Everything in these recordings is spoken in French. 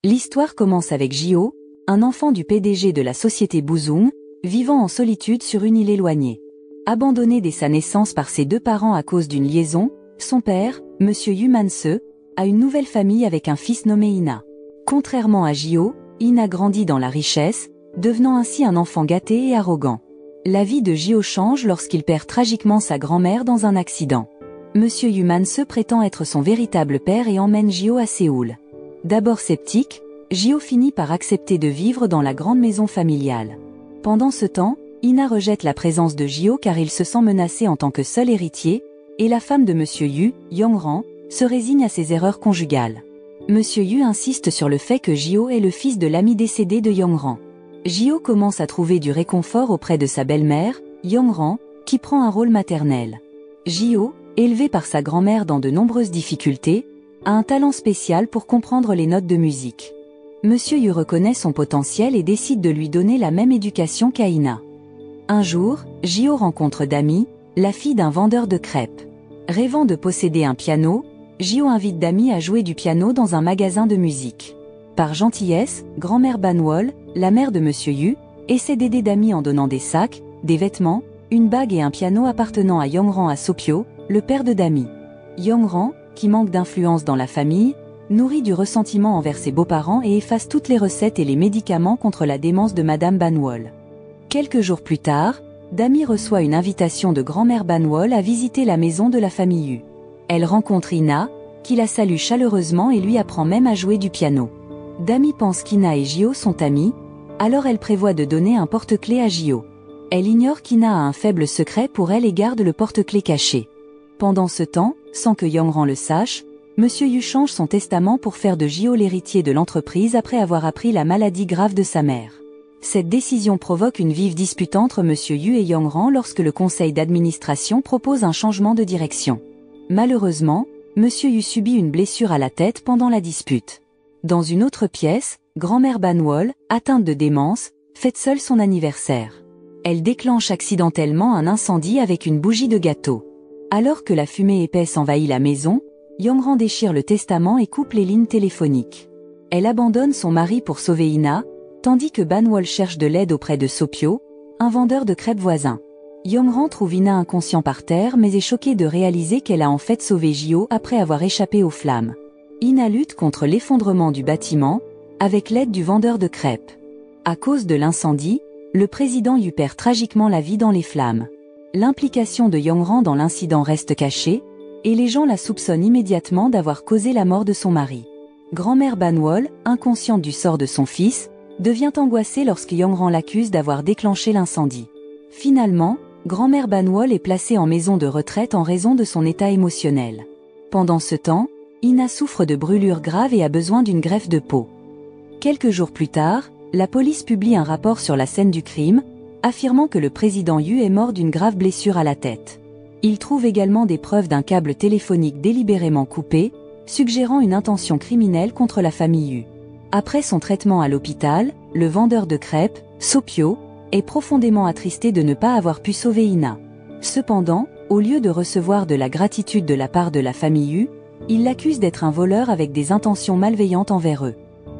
L'histoire commence avec Jio, un enfant du PDG de la société Buzung, vivant en solitude sur une île éloignée. Abandonné dès sa naissance par ses deux parents à cause d'une liaison, son père, Monsieur Yu Man-se, a une nouvelle famille avec un fils nommé Ina. Contrairement à Jio, Ina grandit dans la richesse, devenant ainsi un enfant gâté et arrogant. La vie de Jio change lorsqu'il perd tragiquement sa grand-mère dans un accident. Monsieur Yu Man-se prétend être son véritable père et emmène Jio à Séoul. D'abord sceptique, Jio finit par accepter de vivre dans la grande maison familiale. Pendant ce temps, Ina rejette la présence de Jio car il se sent menacé en tant que seul héritier, et la femme de Monsieur Yu, Yong-ran, se résigne à ses erreurs conjugales. Monsieur Yu insiste sur le fait que Jio est le fils de l'ami décédé de Yong-ran. Jio commence à trouver du réconfort auprès de sa belle-mère, Yong-ran, qui prend un rôle maternel. Jio, élevé par sa grand-mère dans de nombreuses difficultés, a un talent spécial pour comprendre les notes de musique. Monsieur Yu reconnaît son potentiel et décide de lui donner la même éducation qu'à Ina. Un jour, Jio rencontre Dami, la fille d'un vendeur de crêpes. Rêvant de posséder un piano, Jio invite Dami à jouer du piano dans un magasin de musique. Par gentillesse, grand-mère Banwol, la mère de Monsieur Yu, essaie d'aider Dami en donnant des sacs, des vêtements, une bague et un piano appartenant à Yong-ran à Sopyo, le père de Dami. Yong-ran, qui manque d'influence dans la famille, nourrit du ressentiment envers ses beaux-parents et efface toutes les recettes et les médicaments contre la démence de Madame Banwol. Quelques jours plus tard, Dami reçoit une invitation de grand-mère Banwol à visiter la maison de la famille Yu. Elle rencontre Ina, qui la salue chaleureusement et lui apprend même à jouer du piano. Dami pense qu'Ina et Jio sont amis, alors elle prévoit de donner un porte-clés à Jio. Elle ignore qu'Ina a un faible secret pour elle et garde le porte-clés caché. Pendant ce temps, sans que Yong-ran le sache, Monsieur Yu change son testament pour faire de Jio l'héritier de l'entreprise après avoir appris la maladie grave de sa mère. Cette décision provoque une vive dispute entre Monsieur Yu et Yong-ran lorsque le conseil d'administration propose un changement de direction. Malheureusement, Monsieur Yu subit une blessure à la tête pendant la dispute. Dans une autre pièce, grand-mère Banwol, atteinte de démence, fête seule son anniversaire. Elle déclenche accidentellement un incendie avec une bougie de gâteau. Alors que la fumée épaisse envahit la maison, Yong-ran déchire le testament et coupe les lignes téléphoniques. Elle abandonne son mari pour sauver Ina, tandis que Banwol cherche de l'aide auprès de Sopyo, un vendeur de crêpes voisin. Yong-ran trouve Ina inconscient par terre mais est choquée de réaliser qu'elle a en fait sauvé Jio après avoir échappé aux flammes. Ina lutte contre l'effondrement du bâtiment, avec l'aide du vendeur de crêpes. À cause de l'incendie, le président Yu perd tragiquement la vie dans les flammes. L'implication de Yong-ran dans l'incident reste cachée, et les gens la soupçonnent immédiatement d'avoir causé la mort de son mari. Grand-mère Banwol, inconsciente du sort de son fils, devient angoissée lorsque Yong-ran l'accuse d'avoir déclenché l'incendie. Finalement, grand-mère Banwol est placée en maison de retraite en raison de son état émotionnel. Pendant ce temps, Ina souffre de brûlures graves et a besoin d'une greffe de peau. Quelques jours plus tard, la police publie un rapport sur la scène du crime, affirmant que le président Yu est mort d'une grave blessure à la tête. Il trouve également des preuves d'un câble téléphonique délibérément coupé, suggérant une intention criminelle contre la famille Yu. Après son traitement à l'hôpital, le vendeur de crêpes, Sopyo, est profondément attristé de ne pas avoir pu sauver Ina. Cependant, au lieu de recevoir de la gratitude de la part de la famille Yu, il l'accuse d'être un voleur avec des intentions malveillantes envers eux.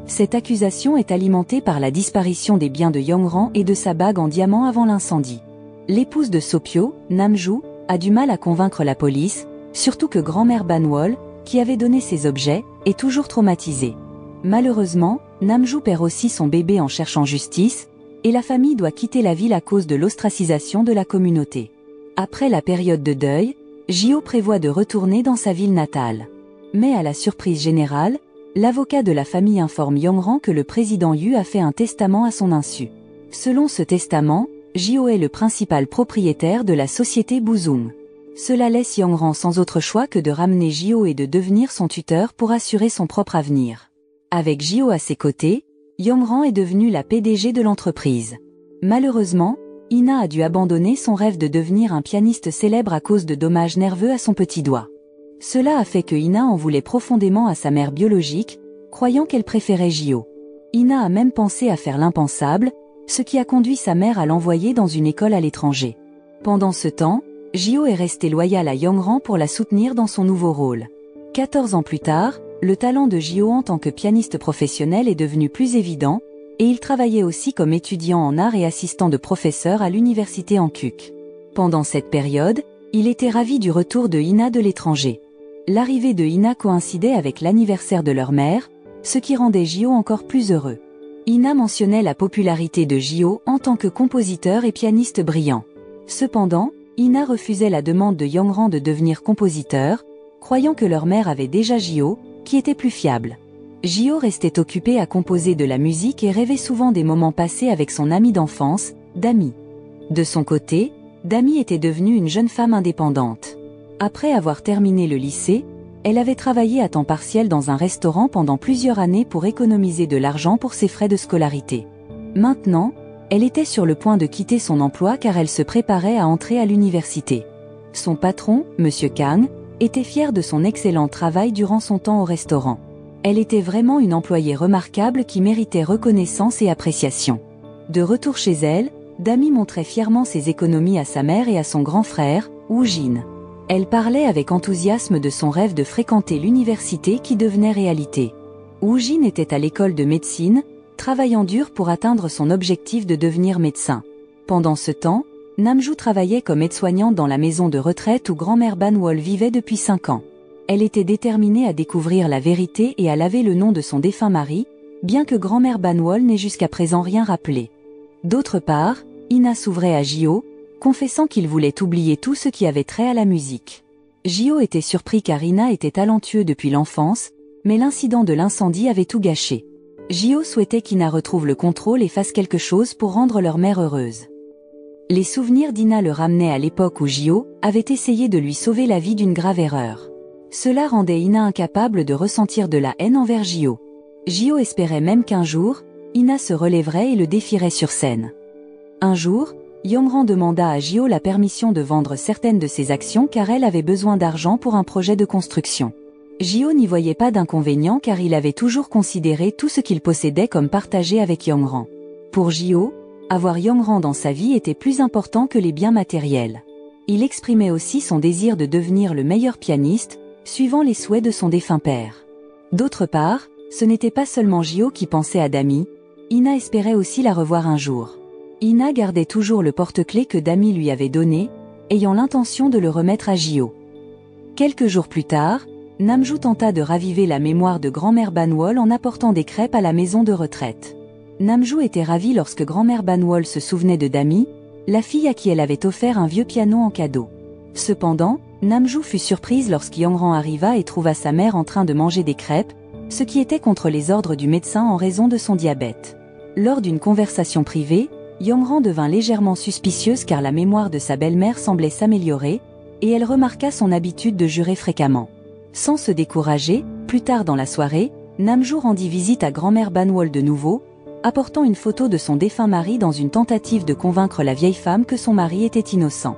Cette accusation est alimentée par la disparition des biens de Yong-ran et de sa bague en diamant avant l'incendie. L'épouse de Sopyo, Namju, a du mal à convaincre la police, surtout que grand-mère Banwol, qui avait donné ces objets, est toujours traumatisée. Malheureusement, Namju perd aussi son bébé en cherchant justice, et la famille doit quitter la ville à cause de l'ostracisation de la communauté. Après la période de deuil, Jio prévoit de retourner dans sa ville natale. Mais à la surprise générale, l'avocat de la famille informe Yong-ran que le président Yu a fait un testament à son insu. Selon ce testament, Jio est le principal propriétaire de la société Buzung. Cela laisse Yong-ran sans autre choix que de ramener Jio et de devenir son tuteur pour assurer son propre avenir. Avec Jio à ses côtés, Yong-ran est devenu la PDG de l'entreprise. Malheureusement, Ina a dû abandonner son rêve de devenir un pianiste célèbre à cause de dommages nerveux à son petit doigt. Cela a fait que Ina en voulait profondément à sa mère biologique, croyant qu'elle préférait Jio. Ina a même pensé à faire l'impensable, ce qui a conduit sa mère à l'envoyer dans une école à l'étranger. Pendant ce temps, Jio est resté loyal à Yong-ran pour la soutenir dans son nouveau rôle. 14 ans plus tard, Le talent de Jio en tant que pianiste professionnel est devenu plus évident, et il travaillait aussi comme étudiant en art et assistant de professeur à l'université Hankook. Pendant cette période, il était ravi du retour de Ina de l'étranger. L'arrivée de Ina coïncidait avec l'anniversaire de leur mère, ce qui rendait Jio encore plus heureux. Ina mentionnait la popularité de Jio en tant que compositeur et pianiste brillant. Cependant, Ina refusait la demande de Yongran de devenir compositeur, croyant que leur mère avait déjà Jio, qui était plus fiable. Jio restait occupé à composer de la musique et rêvait souvent des moments passés avec son amie d'enfance, Dami. De son côté, Dami était devenue une jeune femme indépendante. Après avoir terminé le lycée, elle avait travaillé à temps partiel dans un restaurant pendant plusieurs années pour économiser de l'argent pour ses frais de scolarité. Maintenant, elle était sur le point de quitter son emploi car elle se préparait à entrer à l'université. Son patron, Monsieur Kang, était fier de son excellent travail durant son temps au restaurant. Elle était vraiment une employée remarquable qui méritait reconnaissance et appréciation. De retour chez elle, Dami montrait fièrement ses économies à sa mère et à son grand frère, Woo Jin. Elle parlait avec enthousiasme de son rêve de fréquenter l'université qui devenait réalité. Woo Jin était à l'école de médecine, travaillant dur pour atteindre son objectif de devenir médecin. Pendant ce temps, Namju travaillait comme aide-soignante dans la maison de retraite où grand-mère Banwol vivait depuis 5 ans. Elle était déterminée à découvrir la vérité et à laver le nom de son défunt mari, bien que grand-mère Banwol n'ait jusqu'à présent rien rappelé. D'autre part, Ina s'ouvrait à Jio, confessant qu'il voulait oublier tout ce qui avait trait à la musique. Jio était surpris car Ina était talentueux depuis l'enfance, mais l'incident de l'incendie avait tout gâché. Jio souhaitait qu'Ina retrouve le contrôle et fasse quelque chose pour rendre leur mère heureuse. Les souvenirs d'Ina le ramenaient à l'époque où Jio avait essayé de lui sauver la vie d'une grave erreur. Cela rendait Ina incapable de ressentir de la haine envers Jio. Jio espérait même qu'un jour, Ina se relèverait et le défierait sur scène. Un jour, Yongran demanda à Jio la permission de vendre certaines de ses actions car elle avait besoin d'argent pour un projet de construction. Jio n'y voyait pas d'inconvénient car il avait toujours considéré tout ce qu'il possédait comme partagé avec Yongran. Pour Jio, avoir Yongran dans sa vie était plus important que les biens matériels. Il exprimait aussi son désir de devenir le meilleur pianiste, suivant les souhaits de son défunt père. D'autre part, ce n'était pas seulement Jio qui pensait à Dami, Ina espérait aussi la revoir un jour. Ina gardait toujours le porte-clés que Dami lui avait donné, ayant l'intention de le remettre à Jio. Quelques jours plus tard, Namju tenta de raviver la mémoire de grand-mère Banwol en apportant des crêpes à la maison de retraite. Namju était ravie lorsque grand-mère Banwol se souvenait de Dami, la fille à qui elle avait offert un vieux piano en cadeau. Cependant, Namju fut surprise lorsqu'Yongran arriva et trouva sa mère en train de manger des crêpes, ce qui était contre les ordres du médecin en raison de son diabète. Lors d'une conversation privée, Yongran devint légèrement suspicieuse car la mémoire de sa belle-mère semblait s'améliorer, et elle remarqua son habitude de jurer fréquemment. Sans se décourager, plus tard dans la soirée, Namju rendit visite à grand-mère Banwol de nouveau, apportant une photo de son défunt mari dans une tentative de convaincre la vieille femme que son mari était innocent.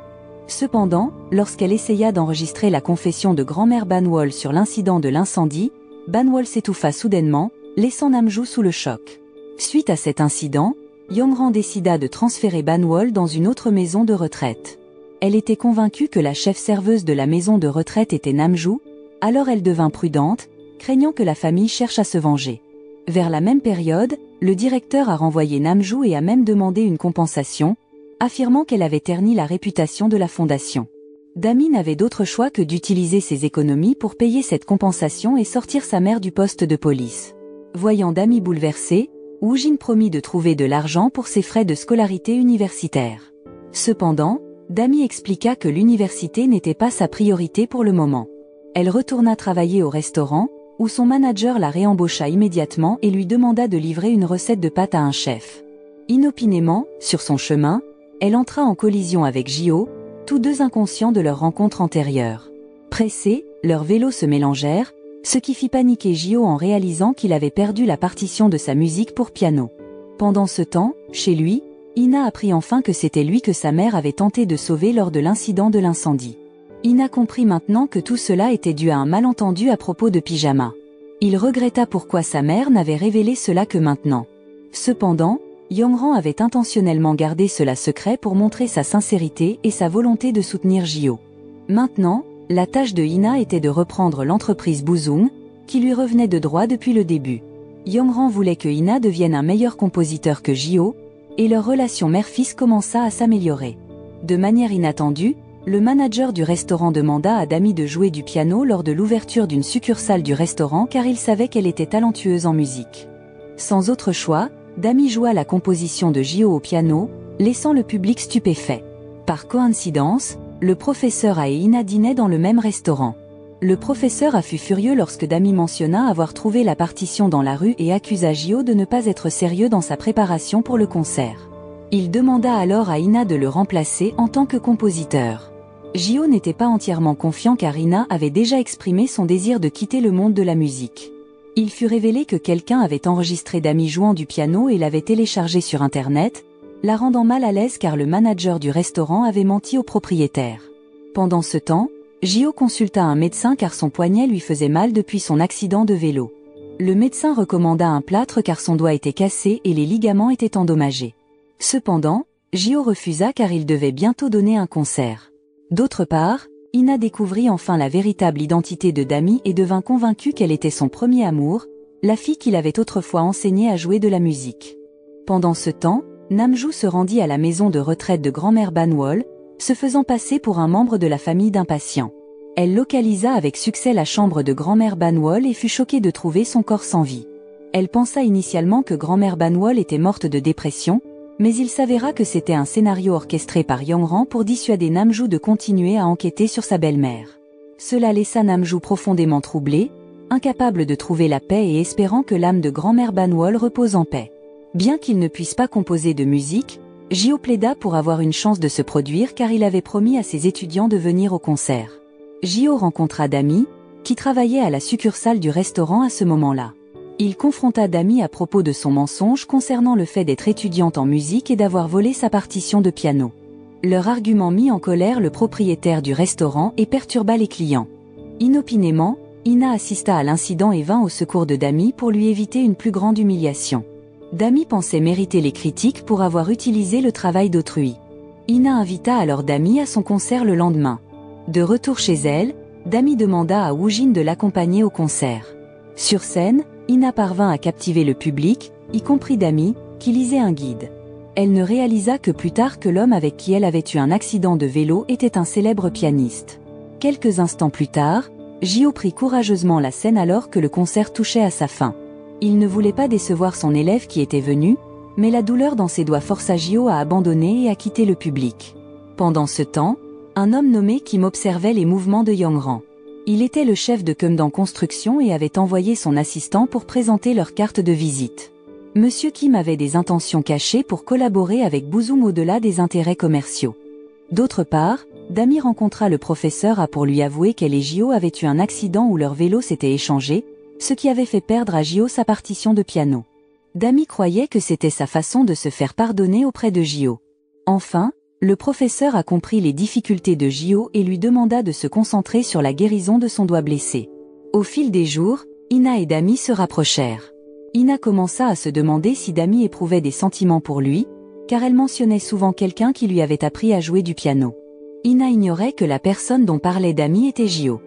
Cependant, lorsqu'elle essaya d'enregistrer la confession de grand-mère Banwol sur l'incident de l'incendie, Banwol s'étouffa soudainement, laissant Namju sous le choc. Suite à cet incident, Yongran décida de transférer Banwol dans une autre maison de retraite. Elle était convaincue que la chef serveuse de la maison de retraite était Namju, alors elle devint prudente, craignant que la famille cherche à se venger. Vers la même période, le directeur a renvoyé Namju et a même demandé une compensation, affirmant qu'elle avait terni la réputation de la fondation. Dami n'avait d'autre choix que d'utiliser ses économies pour payer cette compensation et sortir sa mère du poste de police. Voyant Dami bouleversée, Woo Jin promit de trouver de l'argent pour ses frais de scolarité universitaire. Cependant, Dami expliqua que l'université n'était pas sa priorité pour le moment. Elle retourna travailler au restaurant, où son manager la réembaucha immédiatement et lui demanda de livrer une recette de pâtes à un chef. Inopinément, sur son chemin, elle entra en collision avec Jio, tous deux inconscients de leur rencontre antérieure. Pressés, leurs vélos se mélangèrent, ce qui fit paniquer Jio en réalisant qu'il avait perdu la partition de sa musique pour piano. Pendant ce temps, chez lui, Ina apprit enfin que c'était lui que sa mère avait tenté de sauver lors de l'incident de l'incendie. Ina comprit maintenant que tout cela était dû à un malentendu à propos de pyjama. Il regretta pourquoi sa mère n'avait révélé cela que maintenant. Cependant, Yongran avait intentionnellement gardé cela secret pour montrer sa sincérité et sa volonté de soutenir Jio. Maintenant, la tâche de Ina était de reprendre l'entreprise Boozung, qui lui revenait de droit depuis le début. Yongran voulait que Ina devienne un meilleur compositeur que Jio, et leur relation mère-fils commença à s'améliorer. De manière inattendue, le manager du restaurant demanda à Dami de jouer du piano lors de l'ouverture d'une succursale du restaurant car il savait qu'elle était talentueuse en musique. Sans autre choix, Dami joua la composition de Jio au piano, laissant le public stupéfait. Par coïncidence, le professeur A et Ina dînaient dans le même restaurant. Le professeur A fut furieux lorsque Dami mentionna avoir trouvé la partition dans la rue et accusa Jio de ne pas être sérieux dans sa préparation pour le concert. Il demanda alors à Ina de le remplacer en tant que compositeur. Jio n'était pas entièrement confiant car Ina avait déjà exprimé son désir de quitter le monde de la musique. Il fut révélé que quelqu'un avait enregistré Dami jouant du piano et l'avait téléchargé sur Internet, la rendant mal à l'aise car le manager du restaurant avait menti au propriétaire. Pendant ce temps, Jio consulta un médecin car son poignet lui faisait mal depuis son accident de vélo. Le médecin recommanda un plâtre car son doigt était cassé et les ligaments étaient endommagés. Cependant, Jio refusa car il devait bientôt donner un concert. D'autre part, Ina découvrit enfin la véritable identité de Dami et devint convaincue qu'elle était son premier amour, la fille qu'il avait autrefois enseigné à jouer de la musique. Pendant ce temps, Namju se rendit à la maison de retraite de grand-mère Banwol, se faisant passer pour un membre de la famille d'un patient. Elle localisa avec succès la chambre de grand-mère Banwol et fut choquée de trouver son corps sans vie. Elle pensa initialement que grand-mère Banwol était morte de dépression, mais il s'avéra que c'était un scénario orchestré par Yongran pour dissuader Namju de continuer à enquêter sur sa belle-mère. Cela laissa Namju profondément troublé, incapable de trouver la paix et espérant que l'âme de grand-mère Banwol repose en paix. Bien qu'il ne puisse pas composer de musique, Jio plaida pour avoir une chance de se produire car il avait promis à ses étudiants de venir au concert. Jio rencontra Dami, qui travaillait à la succursale du restaurant à ce moment-là. Il confronta Dami à propos de son mensonge concernant le fait d'être étudiante en musique et d'avoir volé sa partition de piano. Leur argument mit en colère le propriétaire du restaurant et perturba les clients. Inopinément, Ina assista à l'incident et vint au secours de Dami pour lui éviter une plus grande humiliation. Dami pensait mériter les critiques pour avoir utilisé le travail d'autrui. Ina invita alors Dami à son concert le lendemain. De retour chez elle, Dami demanda à Woojin de l'accompagner au concert. Sur scène, Ina parvint à captiver le public, y compris Dami, qui lisait un guide. Elle ne réalisa que plus tard que l'homme avec qui elle avait eu un accident de vélo était un célèbre pianiste. Quelques instants plus tard, Jio prit courageusement la scène alors que le concert touchait à sa fin. Il ne voulait pas décevoir son élève qui était venu, mais la douleur dans ses doigts força Jio à abandonner et à quitter le public. Pendant ce temps, un homme nommé Kim observait les mouvements de Yongran. Il était le chef de Keumdan Construction et avait envoyé son assistant pour présenter leur carte de visite. Monsieur Kim avait des intentions cachées pour collaborer avec Bouzung au-delà des intérêts commerciaux. D'autre part, Dami rencontra le professeur A pour lui avouer qu'elle et Jio avaient eu un accident où leur vélo s'était échangé, ce qui avait fait perdre à Jio sa partition de piano. Dami croyait que c'était sa façon de se faire pardonner auprès de Jio. Enfin, le professeur a compris les difficultés de Jio et lui demanda de se concentrer sur la guérison de son doigt blessé. Au fil des jours, Ina et Dami se rapprochèrent. Ina commença à se demander si Dami éprouvait des sentiments pour lui, car elle mentionnait souvent quelqu'un qui lui avait appris à jouer du piano. Ina ignorait que la personne dont parlait Dami était Jio.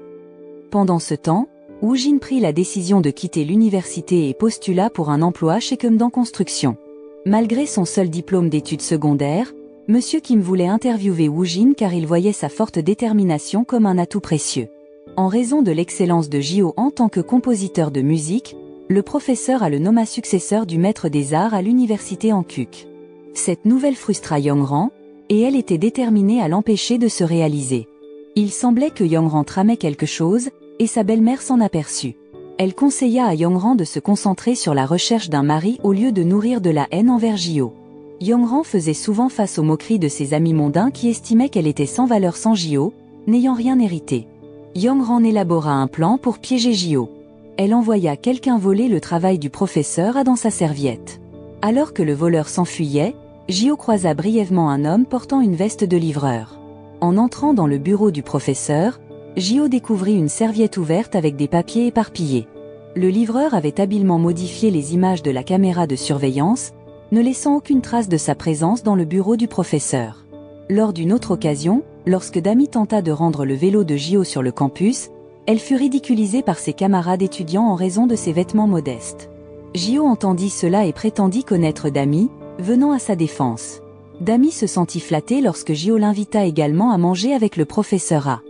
Pendant ce temps, Woojin prit la décision de quitter l'université et postula pour un emploi chez Keumdan Construction. Malgré son seul diplôme d'études secondaires, Monsieur Kim voulait interviewer Woojin car il voyait sa forte détermination comme un atout précieux. En raison de l'excellence de Jio en tant que compositeur de musique, le professeur A le nomma successeur du maître des arts à l'université Hankuk. Cette nouvelle frustra Yongran, et elle était déterminée à l'empêcher de se réaliser. Il semblait que Yongran tramait quelque chose, et sa belle-mère s'en aperçut. Elle conseilla à Yongran de se concentrer sur la recherche d'un mari au lieu de nourrir de la haine envers Jio. Yongran faisait souvent face aux moqueries de ses amis mondains qui estimaient qu'elle était sans valeur sans Jio, n'ayant rien hérité. Yongran élabora un plan pour piéger Jio. Elle envoya quelqu'un voler le travail du professeur A dans sa serviette. Alors que le voleur s'enfuyait, Jio croisa brièvement un homme portant une veste de livreur. En entrant dans le bureau du professeur, Jio découvrit une serviette ouverte avec des papiers éparpillés. Le livreur avait habilement modifié les images de la caméra de surveillance, ne laissant aucune trace de sa présence dans le bureau du professeur. Lors d'une autre occasion, lorsque Dami tenta de rendre le vélo de Jio sur le campus, Elle fut ridiculisée par ses camarades étudiants en raison de ses vêtements modestes. Gio entendit cela et prétendit connaître Dami, venant à sa défense. Dami se sentit flatté lorsque Gio l'invita également à manger avec le professeur A.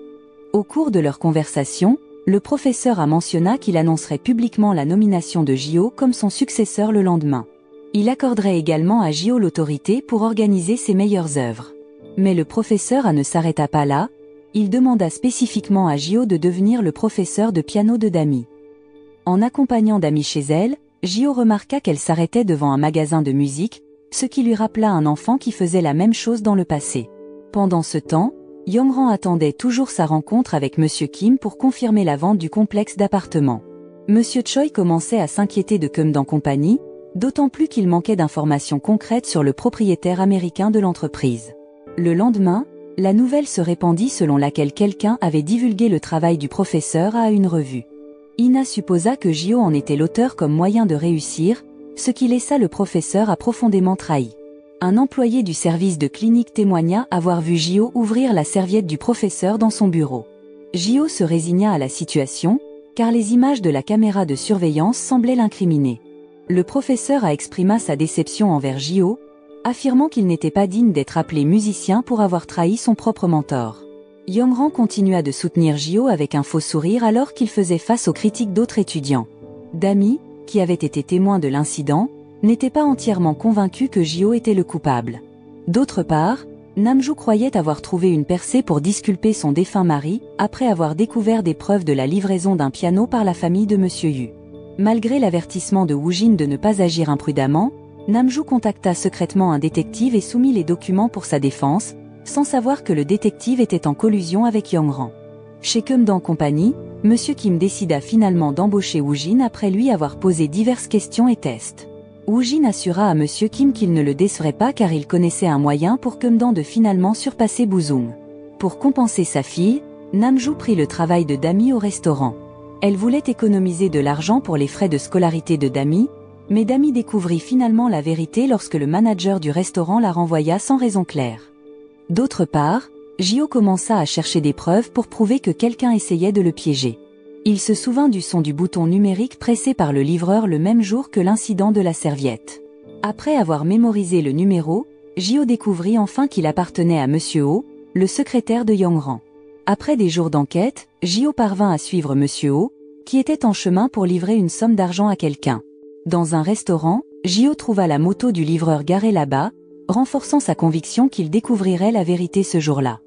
Au cours de leur conversation, le professeur A mentionna qu'il annoncerait publiquement la nomination de Gio comme son successeur le lendemain. Il accorderait également à Gio l'autorité pour organiser ses meilleures œuvres. Mais le professeur A ne s'arrêta pas là, il demanda spécifiquement à Gio de devenir le professeur de piano de Dami. En accompagnant Dami chez elle, Gio remarqua qu'elle s'arrêtait devant un magasin de musique, ce qui lui rappela un enfant qui faisait la même chose dans le passé. Pendant ce temps, Yongran attendait toujours sa rencontre avec Monsieur Kim pour confirmer la vente du complexe d'appartements. Monsieur Choi commençait à s'inquiéter de Keumdang Company, d'autant plus qu'il manquait d'informations concrètes sur le propriétaire américain de l'entreprise. Le lendemain, la nouvelle se répandit selon laquelle quelqu'un avait divulgué le travail du professeur à une revue. Ina supposa que Gio en était l'auteur comme moyen de réussir, ce qui laissa le professeur A profondément trahi. Un employé du service de clinique témoigna avoir vu Gio ouvrir la serviette du professeur dans son bureau. Gio se résigna à la situation, car les images de la caméra de surveillance semblaient l'incriminer. Le professeur A exprima sa déception envers Gio, affirmant qu'il n'était pas digne d'être appelé musicien pour avoir trahi son propre mentor. Yongran continua de soutenir Gio avec un faux sourire alors qu'il faisait face aux critiques d'autres étudiants. Dami, qui avait été témoin de l'incident, n'était pas entièrement convaincu que Gio était le coupable. D'autre part, Namju croyait avoir trouvé une percée pour disculper son défunt mari, après avoir découvert des preuves de la livraison d'un piano par la famille de Monsieur Yu. Malgré l'avertissement de Woojin de ne pas agir imprudemment, Namju contacta secrètement un détective et soumit les documents pour sa défense, sans savoir que le détective était en collusion avec Yongran. Chez Keumdang Company, Monsieur Kim décida finalement d'embaucher Woojin après lui avoir posé diverses questions et tests. Woojin assura à Monsieur Kim qu'il ne le décevrait pas car il connaissait un moyen pour Keumdang de finalement surpasser Buzung. Pour compenser sa fille, Namju prit le travail de Dami au restaurant. Elle voulait économiser de l'argent pour les frais de scolarité de Dami, mais Dami découvrit finalement la vérité lorsque le manager du restaurant la renvoya sans raison claire. D'autre part, Gio commença à chercher des preuves pour prouver que quelqu'un essayait de le piéger. Il se souvint du son du bouton numérique pressé par le livreur le même jour que l'incident de la serviette. Après avoir mémorisé le numéro, Gio découvrit enfin qu'il appartenait à Monsieur O, le secrétaire de Yongran. Après des jours d'enquête, Gio parvint à suivre Monsieur O, qui était en chemin pour livrer une somme d'argent à quelqu'un. Dans un restaurant, Gio trouva la moto du livreur garée là-bas, renforçant sa conviction qu'il découvrirait la vérité ce jour-là.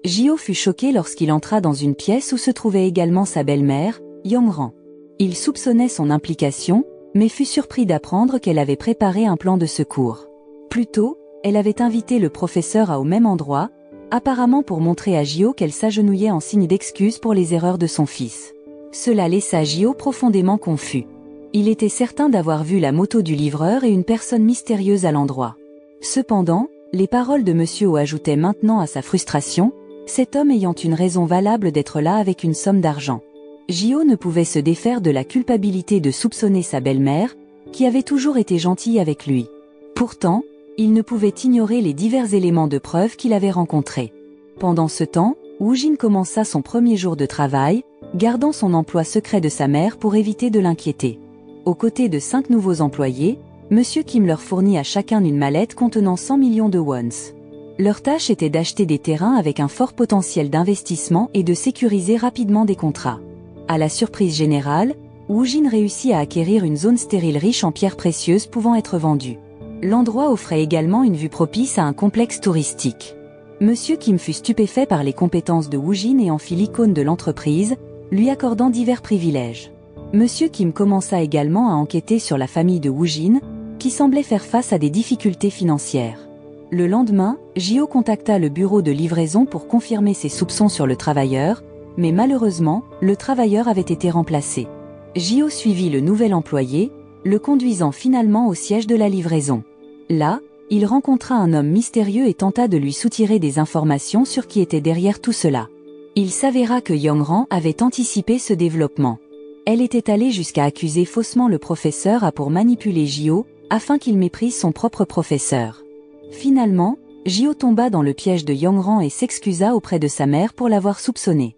Gio fut choqué lorsqu'il entra dans une pièce où se trouvait également sa belle-mère, Yongran. Il soupçonnait son implication, mais fut surpris d'apprendre qu'elle avait préparé un plan de secours. Plus tôt, elle avait invité le professeur au même endroit, apparemment pour montrer à Gio qu'elle s'agenouillait en signe d'excuse pour les erreurs de son fils. Cela laissa Gio profondément confus. Il était certain d'avoir vu la moto du livreur et une personne mystérieuse à l'endroit. Cependant, les paroles de Monsieur O ajoutaient maintenant à sa frustration, cet homme ayant une raison valable d'être là avec une somme d'argent. Gio ne pouvait se défaire de la culpabilité de soupçonner sa belle-mère, qui avait toujours été gentille avec lui. Pourtant, il ne pouvait ignorer les divers éléments de preuve qu'il avait rencontrés. Pendant ce temps, Woojin commença son premier jour de travail, gardant son emploi secret de sa mère pour éviter de l'inquiéter. Aux côtés de 5 nouveaux employés, Monsieur Kim leur fournit à chacun une mallette contenant 100 millions de wons. Leur tâche était d'acheter des terrains avec un fort potentiel d'investissement et de sécuriser rapidement des contrats. À la surprise générale, Woojin réussit à acquérir une zone stérile riche en pierres précieuses pouvant être vendues. L'endroit offrait également une vue propice à un complexe touristique. Monsieur Kim fut stupéfait par les compétences de Woojin et en fit l'icône de l'entreprise, lui accordant divers privilèges. Monsieur Kim commença également à enquêter sur la famille de Woojin, qui semblait faire face à des difficultés financières. Le lendemain, Gio contacta le bureau de livraison pour confirmer ses soupçons sur le travailleur, mais malheureusement, le travailleur avait été remplacé. Gio suivit le nouvel employé, le conduisant finalement au siège de la livraison. Là, il rencontra un homme mystérieux et tenta de lui soutirer des informations sur qui était derrière tout cela. Il s'avéra que Yongran avait anticipé ce développement. Elle était allée jusqu'à accuser faussement le professeur A pour manipuler Gio, afin qu'il méprise son propre professeur. Finalement, Gio tomba dans le piège de Yongran et s'excusa auprès de sa mère pour l'avoir soupçonné.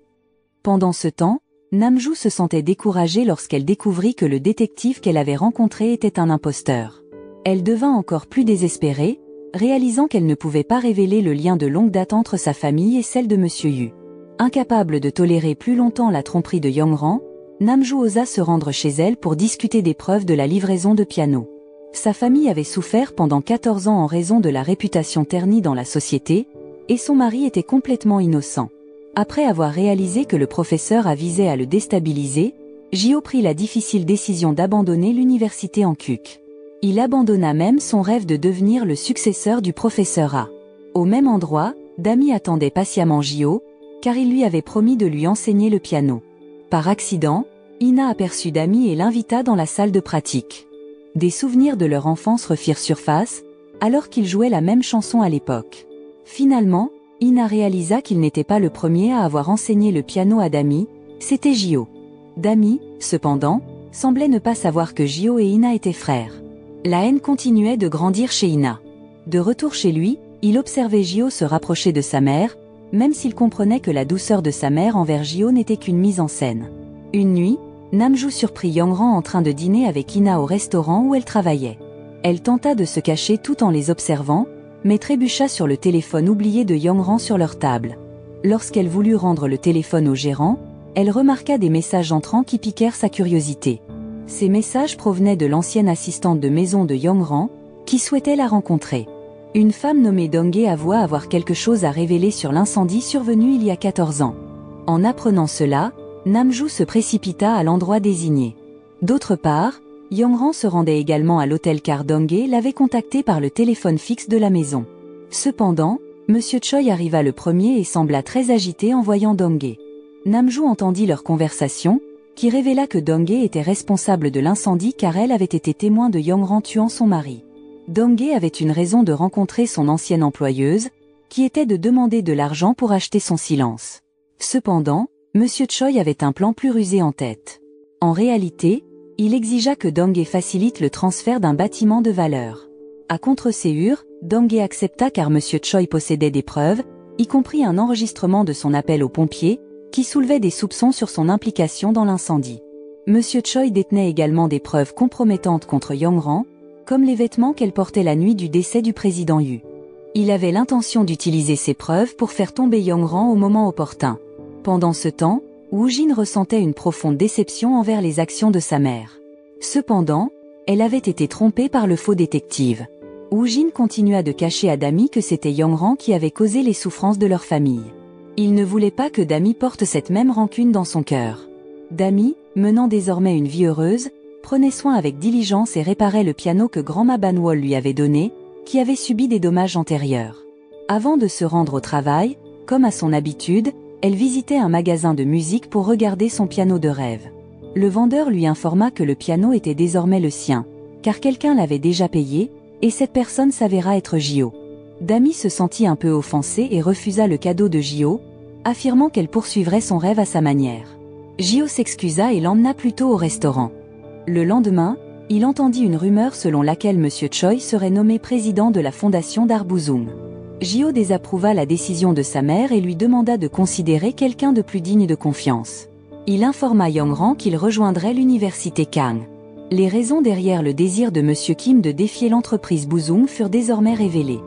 Pendant ce temps, Namju se sentait découragée lorsqu'elle découvrit que le détective qu'elle avait rencontré était un imposteur. Elle devint encore plus désespérée, réalisant qu'elle ne pouvait pas révéler le lien de longue date entre sa famille et celle de Monsieur Yu. Incapable de tolérer plus longtemps la tromperie de Yongran, Namju osa se rendre chez elle pour discuter des preuves de la livraison de piano. Sa famille avait souffert pendant 14 ans en raison de la réputation ternie dans la société, et son mari était complètement innocent. Après avoir réalisé que le professeur avisait à le déstabiliser, Jio prit la difficile décision d'abandonner l'université en Kuk. Il abandonna même son rêve de devenir le successeur du professeur A. Au même endroit, Dami attendait patiemment Jio, car il lui avait promis de lui enseigner le piano. Par accident, Ina aperçut Dami et l'invita dans la salle de pratique. Des souvenirs de leur enfance refirent surface, alors qu'ils jouaient la même chanson à l'époque. Finalement, Ina réalisa qu'il n'était pas le premier à avoir enseigné le piano à Dami, c'était Jio. Dami, cependant, semblait ne pas savoir que Jio et Ina étaient frères. La haine continuait de grandir chez Ina. De retour chez lui, il observait Jio se rapprocher de sa mère, même s'il comprenait que la douceur de sa mère envers Jio n'était qu'une mise en scène. Une nuit, Namju surprit Yongran en train de dîner avec Ina au restaurant où elle travaillait. Elle tenta de se cacher tout en les observant, mais trébucha sur le téléphone oublié de Yongran sur leur table. Lorsqu'elle voulut rendre le téléphone au gérant, elle remarqua des messages entrants qui piquèrent sa curiosité. Ces messages provenaient de l'ancienne assistante de maison de Yongran, qui souhaitait la rencontrer. Une femme nommée Donghae avoua avoir quelque chose à révéler sur l'incendie survenu il y a 14 ans. En apprenant cela, Namju se précipita à l'endroit désigné. D'autre part, Yongran se rendait également à l'hôtel car Donghae l'avait contacté par le téléphone fixe de la maison. Cependant, Monsieur Choi arriva le premier et sembla très agité en voyant Donghae. Namju entendit leur conversation, qui révéla que Donghae était responsable de l'incendie car elle avait été témoin de Yongran tuant son mari. Donghae avait une raison de rencontrer son ancienne employeuse, qui était de demander de l'argent pour acheter son silence. Cependant, Monsieur Choi avait un plan plus rusé en tête. En réalité, il exigea que Donghae facilite le transfert d'un bâtiment de valeur. À contre-séhur, Donghae accepta car Monsieur Choi possédait des preuves, y compris un enregistrement de son appel aux pompiers, qui soulevait des soupçons sur son implication dans l'incendie. Monsieur Choi détenait également des preuves compromettantes contre Yongran, comme les vêtements qu'elle portait la nuit du décès du président Yu. Il avait l'intention d'utiliser ces preuves pour faire tomber Yongran au moment opportun. Pendant ce temps, Woo Jin ressentait une profonde déception envers les actions de sa mère. Cependant, elle avait été trompée par le faux détective. Woo Jin continua de cacher à Dami que c'était Yongran qui avait causé les souffrances de leur famille. Il ne voulait pas que Dami porte cette même rancune dans son cœur. Dami, menant désormais une vie heureuse, prenait soin avec diligence et réparait le piano que Grandma Banwol lui avait donné, qui avait subi des dommages antérieurs. Avant de se rendre au travail, comme à son habitude, elle visitait un magasin de musique pour regarder son piano de rêve. Le vendeur lui informa que le piano était désormais le sien, car quelqu'un l'avait déjà payé, et cette personne s'avéra être Jio. Dami se sentit un peu offensée et refusa le cadeau de Jio, affirmant qu'elle poursuivrait son rêve à sa manière. Jio s'excusa et l'emmena plutôt au restaurant. Le lendemain, il entendit une rumeur selon laquelle Monsieur Choi serait nommé président de la fondation d'Arbuzung. Jio désapprouva la décision de sa mère et lui demanda de considérer quelqu'un de plus digne de confiance. Il informa Yongran qu'il rejoindrait l'université Kang. Les raisons derrière le désir de Monsieur Kim de défier l'entreprise Buzung furent désormais révélées.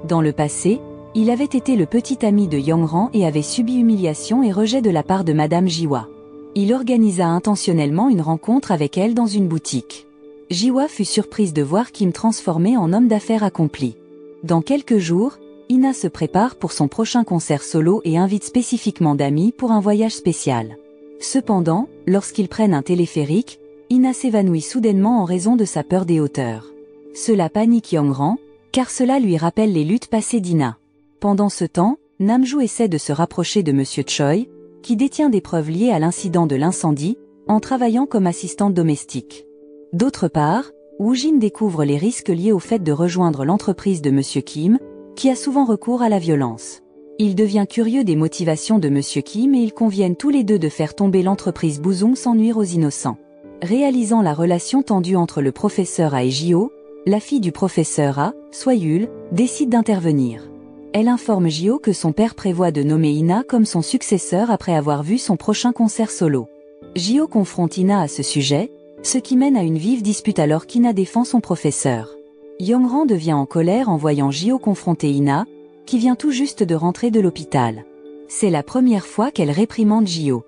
Dans le passé, il avait été le petit ami de Yongran et avait subi humiliation et rejet de la part de Madame Jiwa. Il organisa intentionnellement une rencontre avec elle dans une boutique. Jiwa fut surprise de voir Kim transformé en homme d'affaires accompli. Dans quelques jours, Ina se prépare pour son prochain concert solo et invite spécifiquement Dami pour un voyage spécial. Cependant, lorsqu'ils prennent un téléphérique, Ina s'évanouit soudainement en raison de sa peur des hauteurs. Cela panique Yongran, car cela lui rappelle les luttes passées d'Ina. Pendant ce temps, Namju essaie de se rapprocher de Monsieur Choi, qui détient des preuves liées à l'incident de l'incendie, en travaillant comme assistante domestique. D'autre part, Woo Jin découvre les risques liés au fait de rejoindre l'entreprise de Monsieur Kim, qui a souvent recours à la violence. Il devient curieux des motivations de Monsieur Kim et ils conviennent tous les deux de faire tomber l'entreprise Buzung sans nuire aux innocents. Réalisant la relation tendue entre le professeur A et Jio, la fille du professeur A, Soyul, décide d'intervenir. Elle informe Jio que son père prévoit de nommer Ina comme son successeur après avoir vu son prochain concert solo. Jio confronte Ina à ce sujet, ce qui mène à une vive dispute alors qu'Ina défend son professeur. Yongran devient en colère en voyant Jio confronter Ina, qui vient tout juste de rentrer de l'hôpital. C'est la première fois qu'elle réprimande Jio.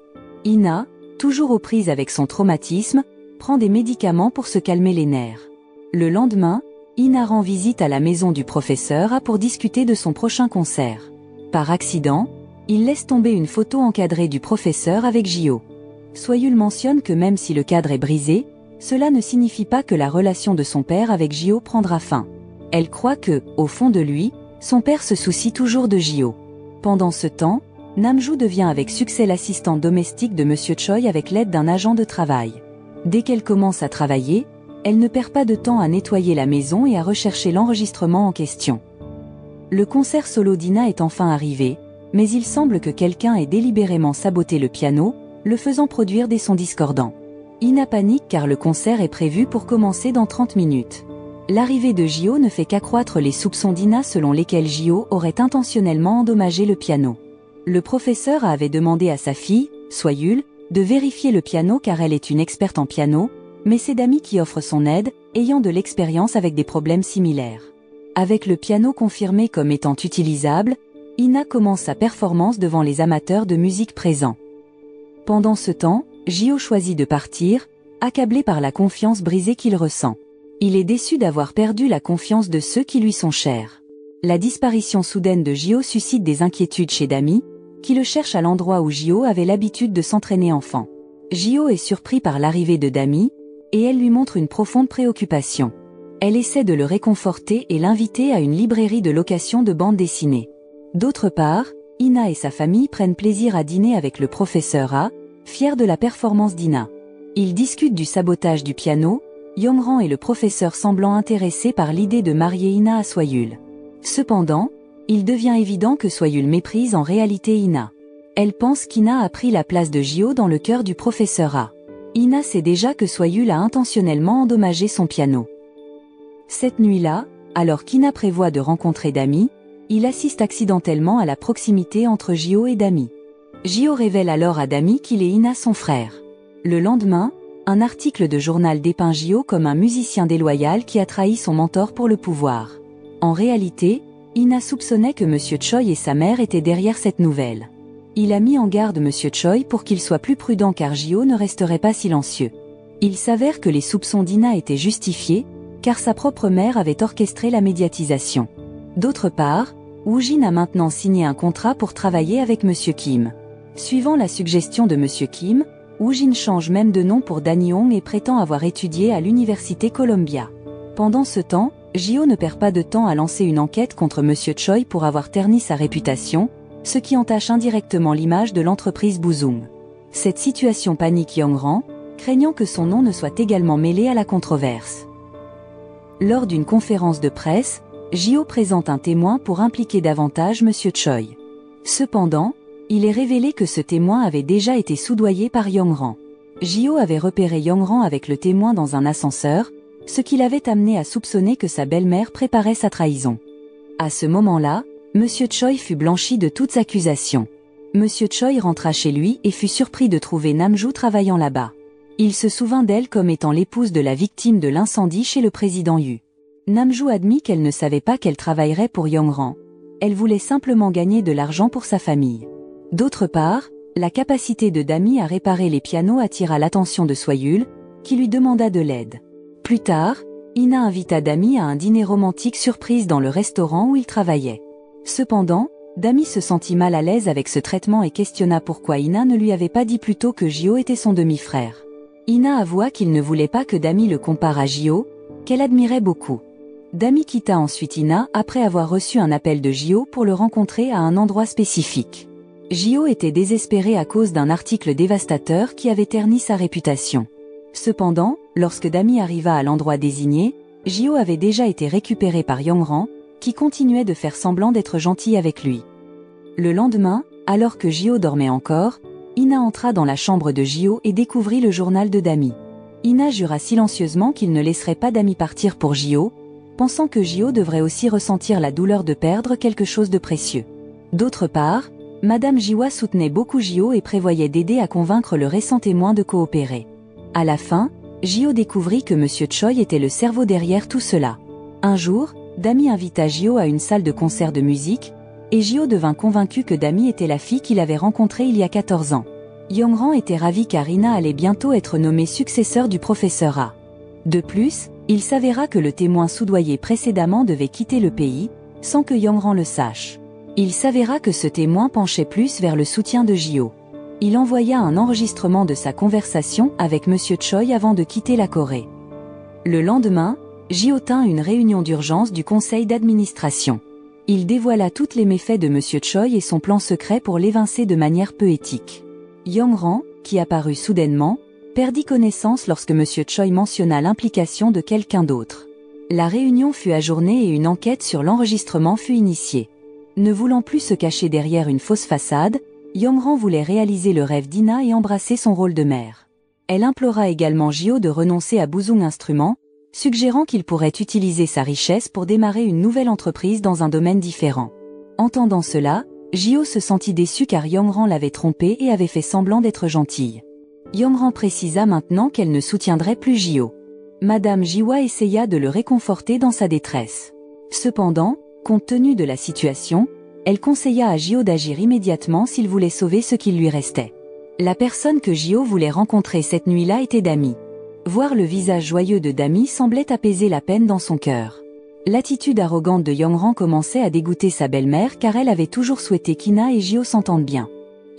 Ina, toujours aux prises avec son traumatisme, prend des médicaments pour se calmer les nerfs. Le lendemain, Ina rend visite à la maison du professeur A pour discuter de son prochain concert. Par accident, il laisse tomber une photo encadrée du professeur avec Jio. Soyul mentionne que même si le cadre est brisé, cela ne signifie pas que la relation de son père avec Jio prendra fin. Elle croit que, au fond de lui, son père se soucie toujours de Jio. Pendant ce temps, Namju devient avec succès l'assistante domestique de Monsieur Choi avec l'aide d'un agent de travail. Dès qu'elle commence à travailler, elle ne perd pas de temps à nettoyer la maison et à rechercher l'enregistrement en question. Le concert solo d'Ina est enfin arrivé, mais il semble que quelqu'un ait délibérément saboté le piano, le faisant produire des sons discordants. Ina panique car le concert est prévu pour commencer dans 30 minutes. L'arrivée de Jio ne fait qu'accroître les soupçons d'Ina selon lesquels Jio aurait intentionnellement endommagé le piano. Le professeur avait demandé à sa fille, Soyul, de vérifier le piano car elle est une experte en piano, mais c'est Dami qui offre son aide, ayant de l'expérience avec des problèmes similaires. Avec le piano confirmé comme étant utilisable, Ina commence sa performance devant les amateurs de musique présents. Pendant ce temps, Jio choisit de partir, accablé par la confiance brisée qu'il ressent. Il est déçu d'avoir perdu la confiance de ceux qui lui sont chers. La disparition soudaine de Jio suscite des inquiétudes chez Dami, qui le cherche à l'endroit où Jio avait l'habitude de s'entraîner enfant. Jio est surpris par l'arrivée de Dami, et elle lui montre une profonde préoccupation. Elle essaie de le réconforter et l'inviter à une librairie de location de bandes dessinées. D'autre part, Ina et sa famille prennent plaisir à dîner avec le professeur A, fier de la performance d'Ina. Ils discutent du sabotage du piano, Yongran et le professeur semblant intéressés par l'idée de marier Ina à Soyul. Cependant, il devient évident que Soyul méprise en réalité Ina. Elle pense qu'Ina a pris la place de Jio dans le cœur du professeur A. Ina sait déjà que Soyul a intentionnellement endommagé son piano. Cette nuit-là, alors qu'Ina prévoit de rencontrer Dami, il assiste accidentellement à la proximité entre Jio et Dami. Jio révèle alors à Dami qu'il est Ina son frère. Le lendemain, un article de journal dépeint Jio comme un musicien déloyal qui a trahi son mentor pour le pouvoir. En réalité, Ina soupçonnait que Monsieur Choi et sa mère étaient derrière cette nouvelle. Il a mis en garde Monsieur Choi pour qu'il soit plus prudent car Jio ne resterait pas silencieux. Il s'avère que les soupçons d'Ina étaient justifiés, car sa propre mère avait orchestré la médiatisation. D'autre part, Woojin a maintenant signé un contrat pour travailler avec Monsieur Kim. Suivant la suggestion de Monsieur Kim, Woojin change même de nom pour Dan Young et prétend avoir étudié à l'université Columbia. Pendant ce temps, Jio ne perd pas de temps à lancer une enquête contre Monsieur Choi pour avoir terni sa réputation, ce qui entache indirectement l'image de l'entreprise Boozung. Cette situation panique Yongran, craignant que son nom ne soit également mêlé à la controverse. Lors d'une conférence de presse, Jio présente un témoin pour impliquer davantage Monsieur Choi. Cependant, il est révélé que ce témoin avait déjà été soudoyé par Yongran. Jio avait repéré Yongran avec le témoin dans un ascenseur, ce qui l'avait amené à soupçonner que sa belle-mère préparait sa trahison. À ce moment-là, Monsieur Choi fut blanchi de toutes accusations. Monsieur Choi rentra chez lui et fut surpris de trouver Namju travaillant là-bas. Il se souvint d'elle comme étant l'épouse de la victime de l'incendie chez le président Yu. Namju admit qu'elle ne savait pas qu'elle travaillerait pour Yongran. Elle voulait simplement gagner de l'argent pour sa famille. D'autre part, la capacité de Dami à réparer les pianos attira l'attention de Soyul, qui lui demanda de l'aide. Plus tard, Ina invita Dami à un dîner romantique surprise dans le restaurant où il travaillait. Cependant, Dami se sentit mal à l'aise avec ce traitement et questionna pourquoi Ina ne lui avait pas dit plus tôt que Jio était son demi-frère. Ina avoua qu'il ne voulait pas que Dami le compare à Jio, qu'elle admirait beaucoup. Dami quitta ensuite Ina après avoir reçu un appel de Jio pour le rencontrer à un endroit spécifique. Jio était désespéré à cause d'un article dévastateur qui avait terni sa réputation. Cependant, lorsque Dami arriva à l'endroit désigné, Jio avait déjà été récupéré par Yongran, qui continuait de faire semblant d'être gentil avec lui. Le lendemain, alors que Jio dormait encore, Ina entra dans la chambre de Jio et découvrit le journal de Dami. Ina jura silencieusement qu'il ne laisserait pas Dami partir pour Jio, pensant que Jio devrait aussi ressentir la douleur de perdre quelque chose de précieux. D'autre part, Madame Jiwa soutenait beaucoup Jio et prévoyait d'aider à convaincre le récent témoin de coopérer. À la fin, Jio découvrit que Monsieur Choi était le cerveau derrière tout cela. Un jour, Dami invita Jio à une salle de concert de musique, et Jio devint convaincu que Dami était la fille qu'il avait rencontrée il y a 14 ans. Yongran était ravi car Ina allait bientôt être nommée successeur du professeur A. De plus, il s'avéra que le témoin soudoyé précédemment devait quitter le pays, sans que Yongran le sache. Il s'avéra que ce témoin penchait plus vers le soutien de Jio. Il envoya un enregistrement de sa conversation avec Monsieur Choi avant de quitter la Corée. Le lendemain, Jio tint une réunion d'urgence du conseil d'administration. Il dévoila toutes les méfaits de Monsieur Choi et son plan secret pour l'évincer de manière peu éthique. Yongran, qui apparut soudainement, perdit connaissance lorsque Monsieur Choi mentionna l'implication de quelqu'un d'autre. La réunion fut ajournée et une enquête sur l'enregistrement fut initiée. Ne voulant plus se cacher derrière une fausse façade, Yongran voulait réaliser le rêve d'Ina et embrasser son rôle de mère. Elle implora également Jio de renoncer à Buzung Instruments, suggérant qu'il pourrait utiliser sa richesse pour démarrer une nouvelle entreprise dans un domaine différent. Entendant cela, Jio se sentit déçue car Yongran l'avait trompée et avait fait semblant d'être gentille. Yongran précisa maintenant qu'elle ne soutiendrait plus Jio. Madame Jiwa essaya de le réconforter dans sa détresse. Cependant, compte tenu de la situation, elle conseilla à Jio d'agir immédiatement s'il voulait sauver ce qu'il lui restait. La personne que Jio voulait rencontrer cette nuit-là était Dami. Voir le visage joyeux de Dami semblait apaiser la peine dans son cœur. L'attitude arrogante de Yongran commençait à dégoûter sa belle-mère car elle avait toujours souhaité qu'Ina et Jio s'entendent bien.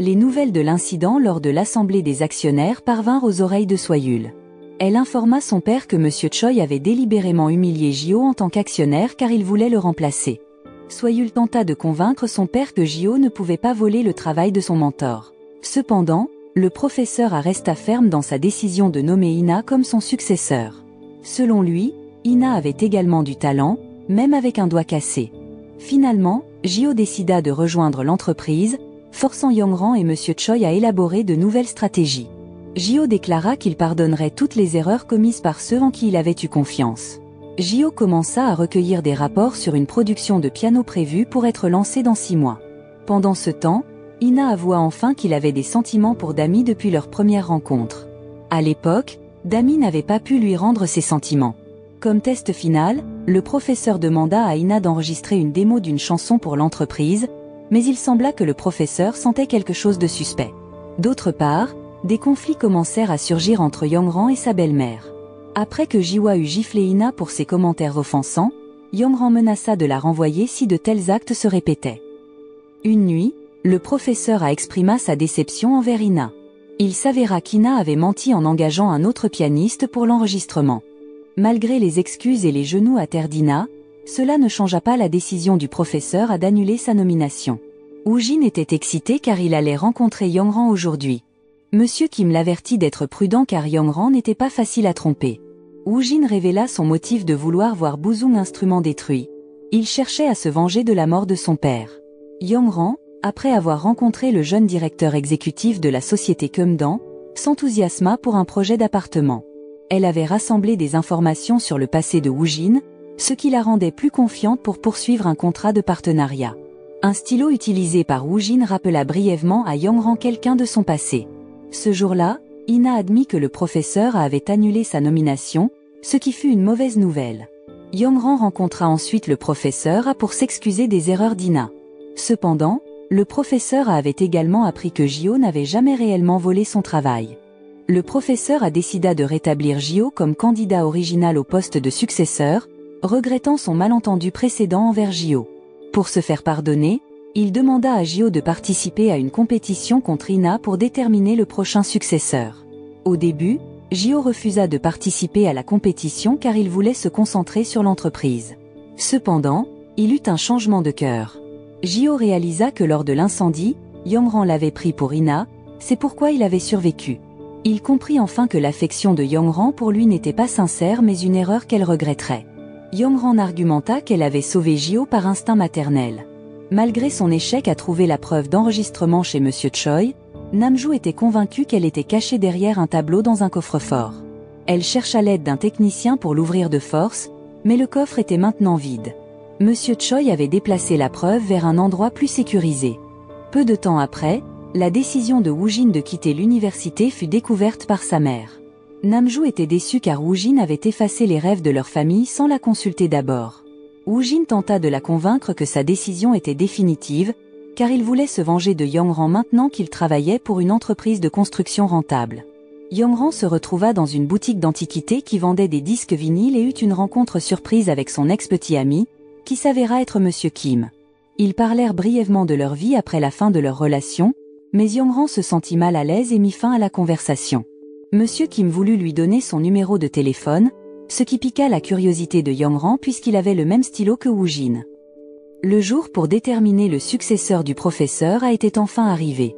Les nouvelles de l'incident lors de l'assemblée des actionnaires parvinrent aux oreilles de Soyul. Elle informa son père que Monsieur Choi avait délibérément humilié Jio en tant qu'actionnaire car il voulait le remplacer. Soyul tenta de convaincre son père que Jio ne pouvait pas voler le travail de son mentor. Cependant, le professeur resta ferme dans sa décision de nommer Ina comme son successeur. Selon lui, Ina avait également du talent, même avec un doigt cassé. Finalement, Jio décida de rejoindre l'entreprise, forçant Yongran et Monsieur Choi à élaborer de nouvelles stratégies. Jio déclara qu'il pardonnerait toutes les erreurs commises par ceux en qui il avait eu confiance. Jio commença à recueillir des rapports sur une production de piano prévue pour être lancée dans 6 mois. Pendant ce temps, Ina avoua enfin qu'il avait des sentiments pour Dami depuis leur première rencontre. À l'époque, Dami n'avait pas pu lui rendre ses sentiments. Comme test final, le professeur demanda à Ina d'enregistrer une démo d'une chanson pour l'entreprise, mais il sembla que le professeur sentait quelque chose de suspect. D'autre part, des conflits commencèrent à surgir entre Yongran et sa belle-mère. Après que Jiwa eut giflé Ina pour ses commentaires offensants, Yongran menaça de la renvoyer si de tels actes se répétaient. Une nuit, le professeur exprima sa déception envers Ina. Il s'avéra qu'Ina avait menti en engageant un autre pianiste pour l'enregistrement. Malgré les excuses et les genoux à terre d'Ina, cela ne changea pas la décision du professeur d'annuler sa nomination. Woojin était excité car il allait rencontrer Yongran aujourd'hui. Monsieur Kim l'avertit d'être prudent car Yongran n'était pas facile à tromper. Woojin révéla son motif de vouloir voir Buzung Instruments détruit. Il cherchait à se venger de la mort de son père. Yongran, après avoir rencontré le jeune directeur exécutif de la société Keumdan, s'enthousiasma pour un projet d'appartement. Elle avait rassemblé des informations sur le passé de Woojin, ce qui la rendait plus confiante pour poursuivre un contrat de partenariat. Un stylo utilisé par Woojin rappela brièvement à Yongran quelqu'un de son passé. Ce jour-là, Ina admit que le professeur avait annulé sa nomination, ce qui fut une mauvaise nouvelle. Yongran rencontra ensuite le professeur pour s'excuser des erreurs d'Ina. Cependant, le professeur avait également appris que Jio n'avait jamais réellement volé son travail. Le professeur décida de rétablir Jio comme candidat original au poste de successeur, regrettant son malentendu précédent envers Jio. Pour se faire pardonner, il demanda à Jio de participer à une compétition contre Ina pour déterminer le prochain successeur. Au début, Jio refusa de participer à la compétition car il voulait se concentrer sur l'entreprise. Cependant, il eut un changement de cœur. Jio réalisa que lors de l'incendie, Yongran l'avait pris pour Ina, c'est pourquoi il avait survécu. Il comprit enfin que l'affection de Yongran pour lui n'était pas sincère mais une erreur qu'elle regretterait. Yongran argumenta qu'elle avait sauvé Jio par instinct maternel. Malgré son échec à trouver la preuve d'enregistrement chez Monsieur Choi, Namju était convaincue qu'elle était cachée derrière un tableau dans un coffre-fort. Elle chercha l'aide d'un technicien pour l'ouvrir de force, mais le coffre était maintenant vide. Monsieur Choi avait déplacé la preuve vers un endroit plus sécurisé. Peu de temps après, la décision de Woojin de quitter l'université fut découverte par sa mère. Namjoo était déçu car Woojin avait effacé les rêves de leur famille sans la consulter d'abord. Woojin tenta de la convaincre que sa décision était définitive, car il voulait se venger de Yongran maintenant qu'il travaillait pour une entreprise de construction rentable. Yongran se retrouva dans une boutique d'antiquités qui vendait des disques vinyles et eut une rencontre surprise avec son ex-petit ami, qui s'avéra être Monsieur Kim. Ils parlèrent brièvement de leur vie après la fin de leur relation, mais Yongran se sentit mal à l'aise et mit fin à la conversation. Monsieur Kim voulut lui donner son numéro de téléphone, ce qui piqua la curiosité de Yongran puisqu'il avait le même stylo que Woojin. Le jour pour déterminer le successeur du professeur a été enfin arrivé.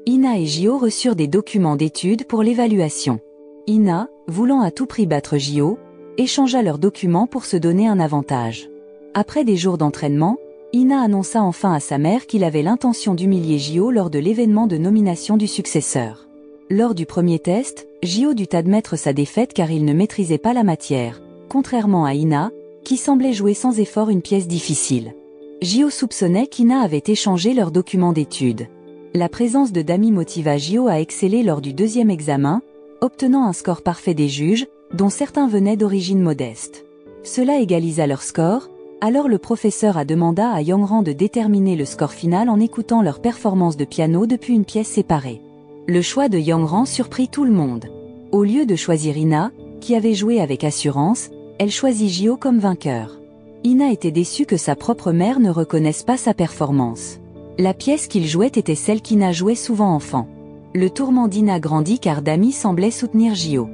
Ina et Jio reçurent des documents d'études pour l'évaluation. Ina, voulant à tout prix battre Jio, échangea leurs documents pour se donner un avantage. Après des jours d'entraînement, Ina annonça enfin à sa mère qu'il avait l'intention d'humilier Jio lors de l'événement de nomination du successeur. Lors du premier test, Jio dut admettre sa défaite car il ne maîtrisait pas la matière, contrairement à Ina, qui semblait jouer sans effort une pièce difficile. Jio soupçonnait qu'Ina avait échangé leurs documents d'études. La présence de Dami motiva Jio à exceller lors du deuxième examen, obtenant un score parfait des juges, dont certains venaient d'origine modeste. Cela égalisa leur score, alors le professeur a demandé à Yongran de déterminer le score final en écoutant leur performance de piano depuis une pièce séparée. Le choix de Yongran surprit tout le monde. Au lieu de choisir Ina, qui avait joué avec assurance, elle choisit Jio comme vainqueur. Ina était déçue que sa propre mère ne reconnaisse pas sa performance. La pièce qu'il jouait était celle qu'Ina jouait souvent enfant. Le tourment d'Ina grandit car Dami semblait soutenir Jio.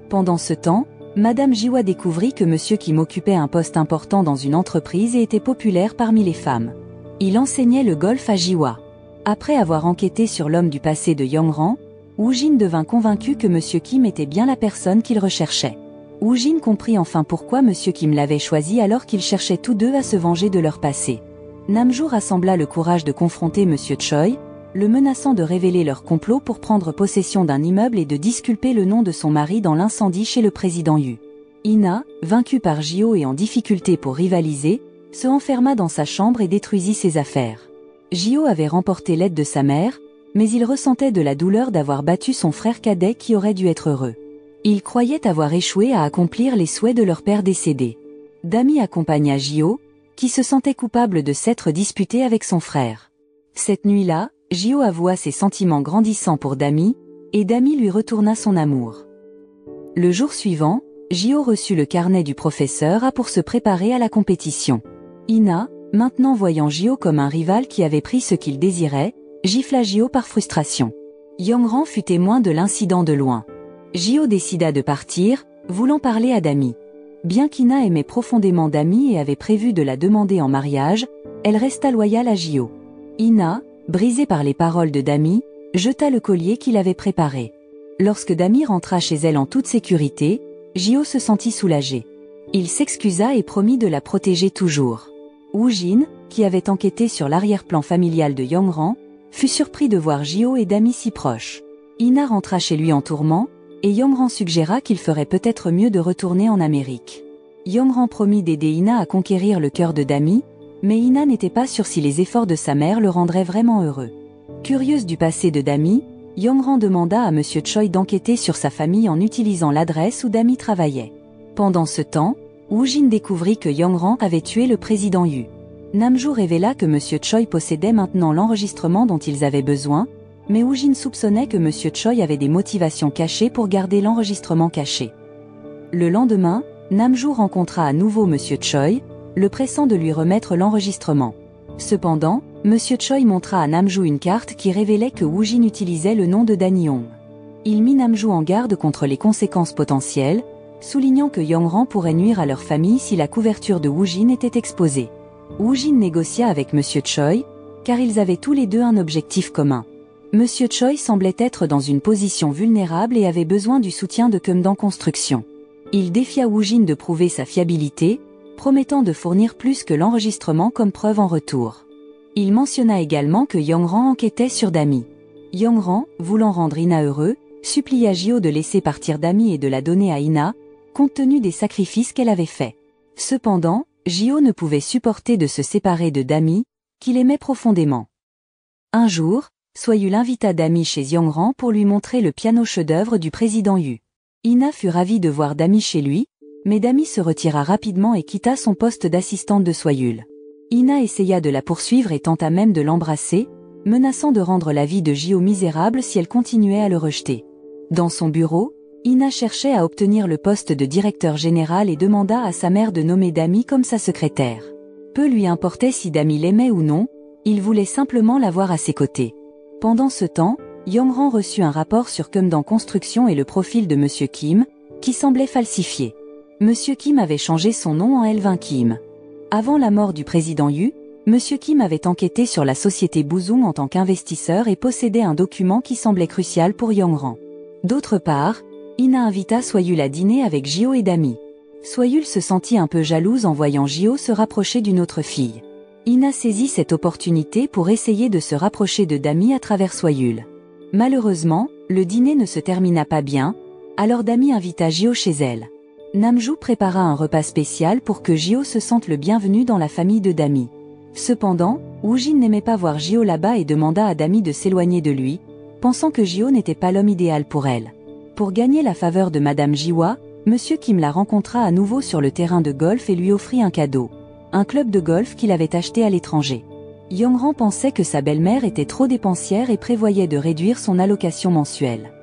Pendant ce temps, Madame Jiwa découvrit que Monsieur Kim occupait un poste important dans une entreprise et était populaire parmi les femmes. Il enseignait le golf à Jiwa. Après avoir enquêté sur l'homme du passé de Yongran, Woojin devint convaincu que Monsieur Kim était bien la personne qu'il recherchait. Woojin comprit enfin pourquoi Monsieur Kim l'avait choisi alors qu'ils cherchaient tous deux à se venger de leur passé. Namjoo rassembla le courage de confronter Monsieur Choi, le menaçant de révéler leur complot pour prendre possession d'un immeuble et de disculper le nom de son mari dans l'incendie chez le président Yu. Ina, vaincue par Jio et en difficulté pour rivaliser, se enferma dans sa chambre et détruisit ses affaires. Jio avait remporté l'aide de sa mère, mais il ressentait de la douleur d'avoir battu son frère cadet qui aurait dû être heureux. Il croyait avoir échoué à accomplir les souhaits de leur père décédé. Dami accompagna Jio, qui se sentait coupable de s'être disputé avec son frère. Cette nuit-là, Jio avoua ses sentiments grandissants pour Dami, et Dami lui retourna son amour. Le jour suivant, Jio reçut le carnet du professeur pour se préparer à la compétition. Ina, maintenant voyant Jio comme un rival qui avait pris ce qu'il désirait, gifla Jio par frustration. Yongran fut témoin de l'incident de loin. Jio décida de partir, voulant parler à Dami. Bien qu'Ina aimait profondément Dami et avait prévu de la demander en mariage, elle resta loyale à Jio. Ina, brisée par les paroles de Dami, jeta le collier qu'il avait préparé. Lorsque Dami rentra chez elle en toute sécurité, Jio se sentit soulagé. Il s'excusa et promit de la protéger toujours. Woojin, qui avait enquêté sur l'arrière-plan familial de Yongran, fut surpris de voir Jio et Dami si proches. Ina rentra chez lui en tourment, et Yongran suggéra qu'il ferait peut-être mieux de retourner en Amérique. Yongran promit d'aider Ina à conquérir le cœur de Dami, mais Ina n'était pas sûre si les efforts de sa mère le rendraient vraiment heureux. Curieuse du passé de Dami, Yongran demanda à Monsieur Choi d'enquêter sur sa famille en utilisant l'adresse où Dami travaillait. Pendant ce temps, Woojin découvrit que Yongran avait tué le président Yu. Namjoo révéla que Monsieur Choi possédait maintenant l'enregistrement dont ils avaient besoin, mais Woojin soupçonnait que Monsieur Choi avait des motivations cachées pour garder l'enregistrement caché. Le lendemain, Namjoo rencontra à nouveau Monsieur Choi, le pressant de lui remettre l'enregistrement. Cependant, Monsieur Choi montra à Namjoo une carte qui révélait que Woojin utilisait le nom de Danyong. Il mit Namjoo en garde contre les conséquences potentielles, soulignant que Yongran pourrait nuire à leur famille si la couverture de Woojin était exposée. Woojin négocia avec Monsieur Choi, car ils avaient tous les deux un objectif commun. Monsieur Choi semblait être dans une position vulnérable et avait besoin du soutien de Keumdang Construction. Il défia Woojin de prouver sa fiabilité, promettant de fournir plus que l'enregistrement comme preuve en retour. Il mentionna également que Yongran enquêtait sur Dami. Yongran, voulant rendre Ina heureux, supplia Jio de laisser partir Dami et de la donner à Ina, compte tenu des sacrifices qu'elle avait faits. Cependant, Jio ne pouvait supporter de se séparer de Dami, qu'il aimait profondément. Un jour, Soyul invita Dami chez Xiongran pour lui montrer le piano chef-d'œuvre du président Yu. Ina fut ravie de voir Dami chez lui, mais Dami se retira rapidement et quitta son poste d'assistante de Soyul. Ina essaya de la poursuivre et tenta même de l'embrasser, menaçant de rendre la vie de Jio misérable si elle continuait à le rejeter. Dans son bureau, Ina cherchait à obtenir le poste de directeur général et demanda à sa mère de nommer Dami comme sa secrétaire. Peu lui importait si Dami l'aimait ou non, il voulait simplement l'avoir à ses côtés. Pendant ce temps, Xiongran reçut un rapport sur Keumdang Construction et le profil de Monsieur Kim, qui semblait falsifié. Monsieur Kim avait changé son nom en Elvin Kim. Avant la mort du président Yu, Monsieur Kim avait enquêté sur la société Buzung en tant qu'investisseur et possédait un document qui semblait crucial pour Xiongran. D'autre part, Ina invita Soyul à dîner avec Jio et Dami. Soyul se sentit un peu jalouse en voyant Jio se rapprocher d'une autre fille. Ina saisit cette opportunité pour essayer de se rapprocher de Dami à travers Soyul. Malheureusement, le dîner ne se termina pas bien, alors Dami invita Jio chez elle. Namju prépara un repas spécial pour que Jio se sente le bienvenu dans la famille de Dami. Cependant, Woojin n'aimait pas voir Jio là-bas et demanda à Dami de s'éloigner de lui, pensant que Jio n'était pas l'homme idéal pour elle. Pour gagner la faveur de Madame Jiwa, Monsieur Kim la rencontra à nouveau sur le terrain de golf et lui offrit un cadeau. Un club de golf qu'il avait acheté à l'étranger. Xiongran pensait que sa belle-mère était trop dépensière et prévoyait de réduire son allocation mensuelle.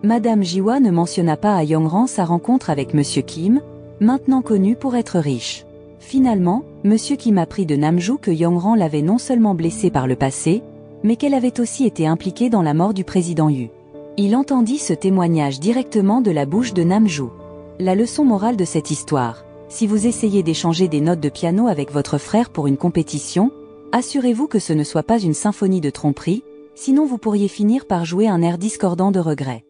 Madame Jiwa ne mentionna pas à Xiongran sa rencontre avec Monsieur Kim, maintenant connu pour être riche. Finalement, Monsieur Kim apprit de Namju que Xiongran l'avait non seulement blessée par le passé, mais qu'elle avait aussi été impliquée dans la mort du président Yu. Il entendit ce témoignage directement de la bouche de Namju. La leçon morale de cette histoire: si vous essayez d'échanger des notes de piano avec votre frère pour une compétition, assurez-vous que ce ne soit pas une symphonie de tromperie, sinon vous pourriez finir par jouer un air discordant de regret.